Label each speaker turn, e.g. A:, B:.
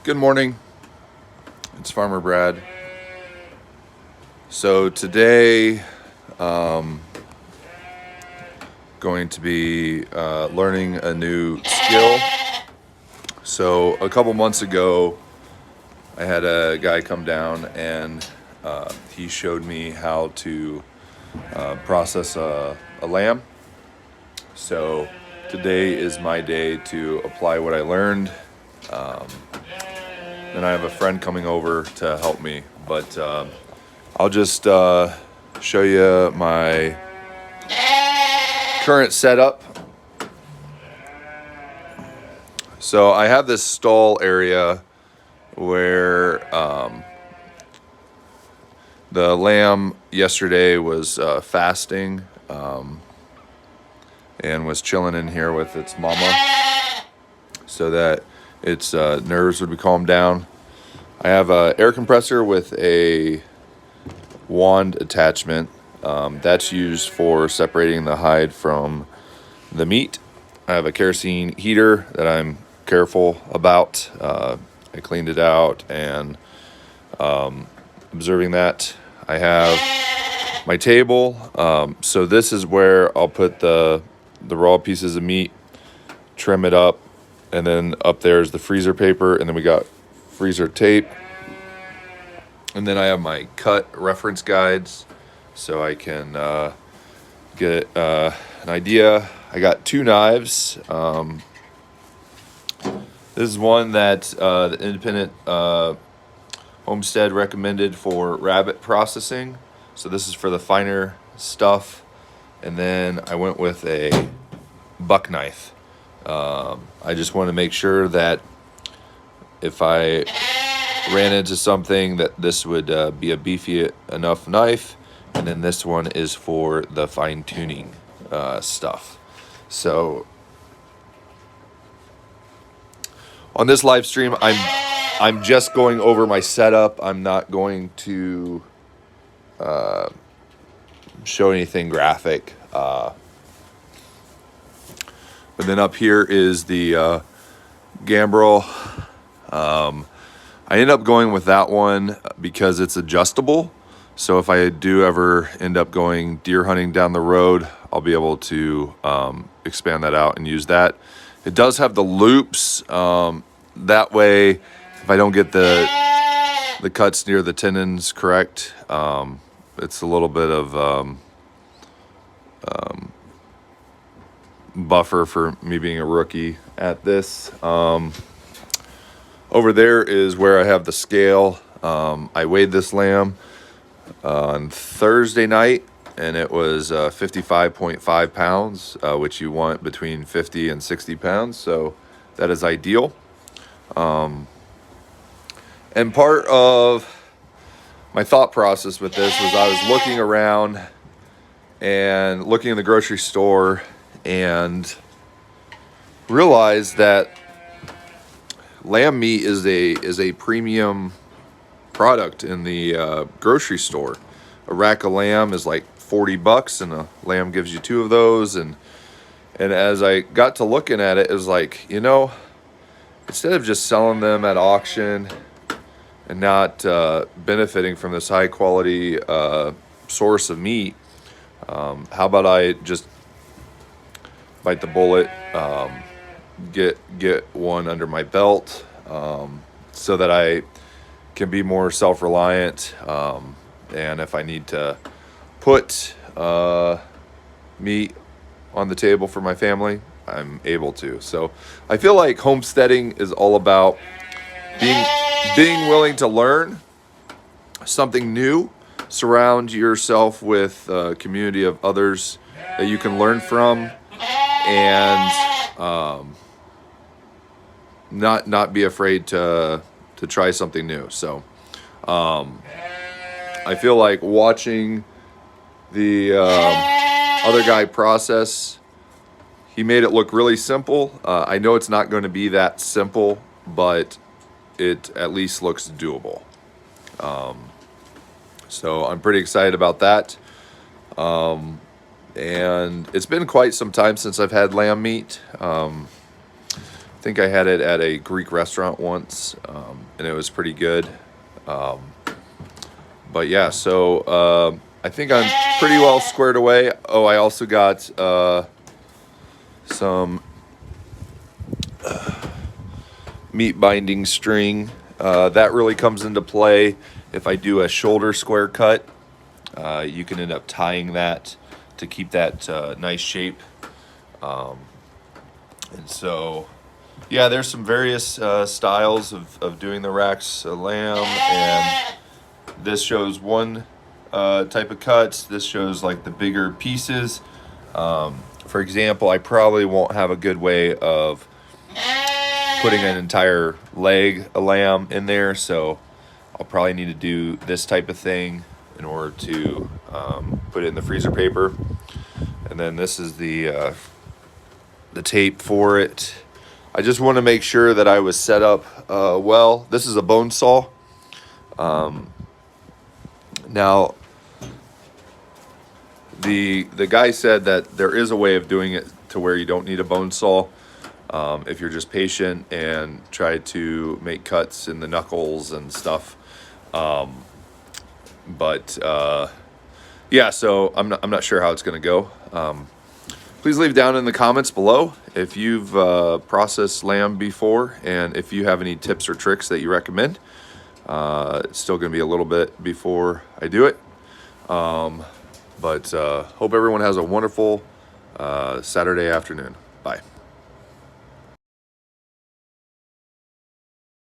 A: Good morning, it's Farmer Brad. So today, going to be learning a new skill. So a couple months ago, I had a guy come down and he showed me how to process a lamb. So today is my day to apply what I learned. Then I have a friend coming over to help me, but I'll just show you my current setup. So I have this stall area where the lamb yesterday was fasting and was chilling in here with its mama so that its nerves would be calmed down. I have an air compressor with a wand attachment that's used for separating the hide from the meat. I have a kerosene heater that I'm careful about. I cleaned it out and observing that. I have my table. So this is where I'll put the raw pieces of meat, trim it up, and then up there is the freezer paper, and then we got freezer tape. And then I have my cut reference guides so I can get an idea. I got two knives. This is one that the independent homestead recommended for rabbit processing. So this is for the finer stuff. And then I went with a buck knife. I just want to make sure that if I ran into something that this would be a beefy enough knife. And then this one is for the fine tuning stuff. So on this live stream, I'm just going over my setup. I'm not going to show anything graphic. But then up here is the gambrel. I end up going with that one because it's adjustable. So if I do ever end up going deer hunting down the road, I'll be able to expand that out and use that. It does have the loops. That way, if I don't get the cuts near the tendons correct, it's a little bit of buffer for me being a rookie at this. Over there is where I have the scale. I weighed this lamb on Thursday night, and it was 55.5 pounds, which you want between 50 and 60 pounds. So that is ideal. And part of my thought process with this was I was looking around and looking in the grocery store and realized that lamb meat is a premium product in the grocery store. A rack of lamb is like $40, and a lamb gives you two of those. And as I got to looking at it, it was like, instead of just selling them at auction and not benefiting from this high quality source of meat, how about I just bite the bullet, get one under my belt, so that I can be more self-reliant, and if I need to put meat on the table for my family, I'm able to. So I feel like homesteading is all about being willing to learn something new, surround yourself with a community of others that you can learn from, and not be afraid to try something new. So I feel like watching the other guy process, he made it look really simple. I know it's not going to be that simple, but it at least looks doable. So I'm pretty excited about that. And it's been quite some time since I've had lamb meat. I think I had it at a Greek restaurant once, and it was pretty good. But yeah, so I think I'm pretty well squared away. Oh, I also got some meat binding string. That really comes into play if I do a shoulder square cut. You can end up tying that to keep that nice shape. And so, yeah, there's some various styles of doing the racks of lamb, and this shows one type of cuts. This shows like the bigger pieces. For example, I probably won't have a good way of putting an entire leg of lamb in there, so I'll probably need to do this type of thing in order to put it in the freezer paper. And then this is the tape for it. I just want to make sure that I was set up well. This is a bone saw. Now, the guy said that there is a way of doing it to where you don't need a bone saw if you're just patient and try to make cuts in the knuckles and stuff. Yeah, so I'm not sure how it's going to go. Please leave down in the comments below if you've processed lamb before, and if you have any tips or tricks that you recommend. It's still going to be a little bit before I do it. Hope everyone has a wonderful Saturday afternoon. Bye.